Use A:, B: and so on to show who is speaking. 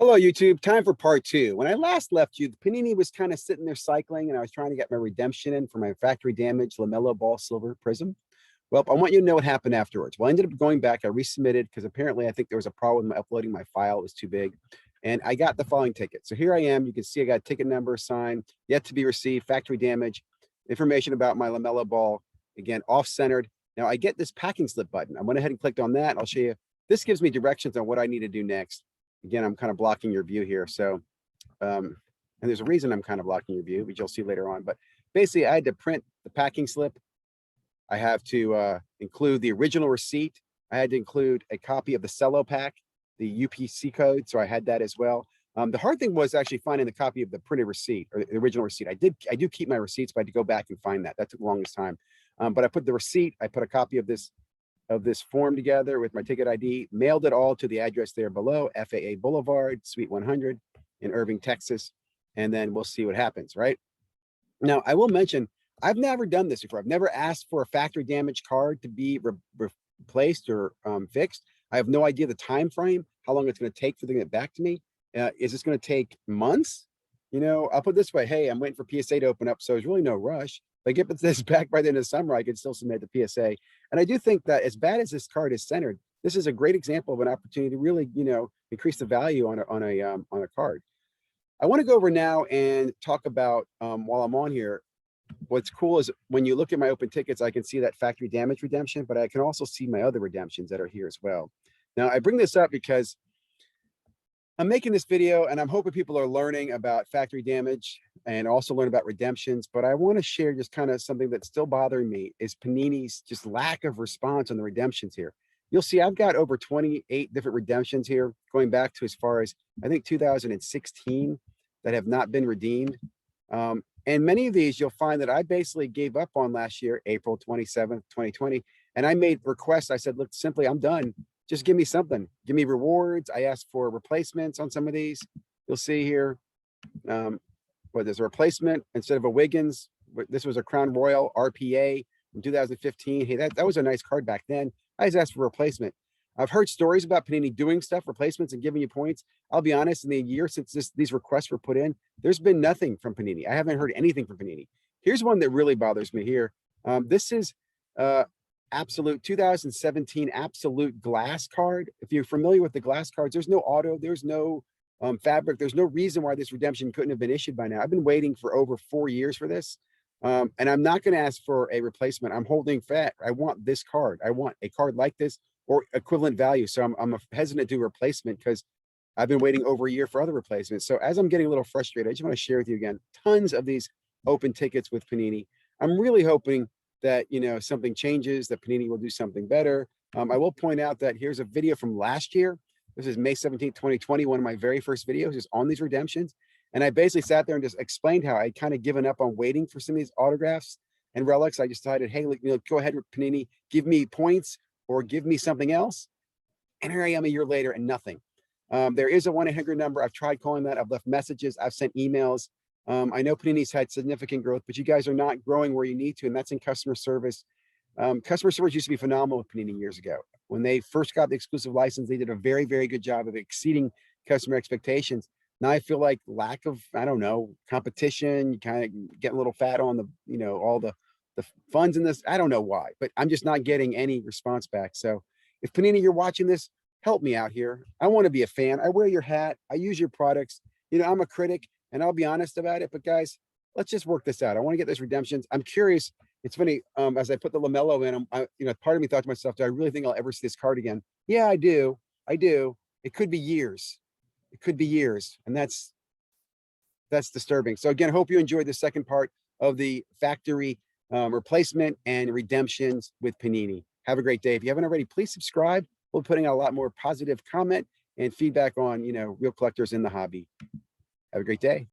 A: Hello, YouTube. Time for part two. When I last left you, the Panini was kind of sitting there cycling, and I was trying to get my redemption in for my factory damage LaMelo Ball Silver Prism. Well, I want you to know what happened afterwards. Well, I ended up going back. I resubmitted because apparently I think there was a problem with uploading my file. It was too big. And I got the following ticket. So here I am. You can see I got ticket number, sign, yet to be received, factory damage, information about my LaMelo Ball, again, off-centered. Now I get this packing slip button. I went ahead and clicked on that. I'll show you. This gives me directions on what I need to do next. Again, I'm kind of blocking your view here. So, and there's a reason I'm kind of blocking your view, which you'll see later on. But basically, I had to print the packing slip. I have to include the original receipt. I had to include a copy of the cello pack, the UPC code. So I had that as well. The hard thing was actually finding the copy of the printed receipt or the original receipt. I do keep my receipts, but I had to go back and find that. That took the longest time. But I put the receipt. I put a copy of this form together with my ticket ID, mailed it all to the address there below, FAA Boulevard, Suite 100 in Irving, Texas. And then we'll see what happens, right? Now, I will mention, I've never done this before. I've never asked for a factory damage card to be replaced or fixed. I have no idea the time frame, how long it's going to take for them to get back to me. Is this going to take months? You know, I'll put it this way. Hey, I'm waiting for PSA to open up, so there's really no rush. If I get this back by the end of the summer, I can still submit the PSA. And I do think that as bad as this card is centered, this is a great example of an opportunity to really, increase the value on a card. I want to go over now and talk about, while I'm on here, what's cool is when you look at my open tickets, I can see that factory damage redemption, but I can also see my other redemptions that are here as well. Now, I bring this up because I'm making this video and I'm hoping people are learning about factory damage and also learn about redemptions, but I want to share just kind of something that's still bothering me is Panini's just lack of response on the redemptions here. You'll see I've got over 28 different redemptions here, going back to as far as, I think, 2016 that have not been redeemed. And many of these you'll find that I basically gave up on last year, April 27th, 2020. And I made requests. I said, look, simply, I'm done. Just give me something. Give me rewards. I asked for replacements on some of these. You'll see here. There's a replacement instead of a Wiggins. This was a Crown Royal RPA from 2015. Hey, that was a nice card back then. I just asked for a replacement. I've heard stories about Panini doing stuff, replacements, and giving you points. I'll be honest, in the year since these requests were put in, there's been nothing from Panini. I haven't heard anything from Panini. Here's one that really bothers me here. This is Absolute 2017 Absolute Glass card. If you're familiar with the glass cards, there's no auto, there's no fabric, there's no reason why this redemption couldn't have been issued by now. I've been waiting for over 4 years for this. And I'm not going to ask for a replacement. I'm holding fat. I want this card. I want a card like this or equivalent value. So I'm hesitant to do a replacement because I've been waiting over a year for other replacements. So as I'm getting a little frustrated, I just want to share with you again, tons of these open tickets with Panini. I'm really hoping that, something changes, that Panini will do something better. I will point out that here's a video from last year. This is May 17th, 2020, one of my very first videos is on these redemptions. And I basically sat there and just explained how I kind of given up on waiting for some of these autographs and relics. I just decided, hey, go ahead with Panini, give me points or give me something else. And here I am a year later and nothing. There is a 1-800 number. I've tried calling that. I've left messages. I've sent emails. I know Panini's had significant growth, but you guys are not growing where you need to, and that's in customer service. Customer service used to be phenomenal with Panini years ago. When they first got the exclusive license, they did a very, very good job of exceeding customer expectations. Now I feel like lack of, I don't know, competition, you kind of get a little fat on the, all the funds in this. I don't know why, but I'm just not getting any response back. So if Panini, you're watching this, help me out here. I want to be a fan. I wear your hat. I use your products. I'm a critic and I'll be honest about it, but guys, let's just work this out. I want to get those redemptions. I'm curious. It's funny, as I put the LaMelo in, part of me thought to myself, do I really think I'll ever see this card again? Yeah, I do. It could be years. It could be years. And that's disturbing. So again, I hope you enjoyed the second part of the factory replacement and redemptions with Panini. Have a great day. If you haven't already, please subscribe. We'll be putting out a lot more positive comment and feedback on, real collectors in the hobby. Have a great day.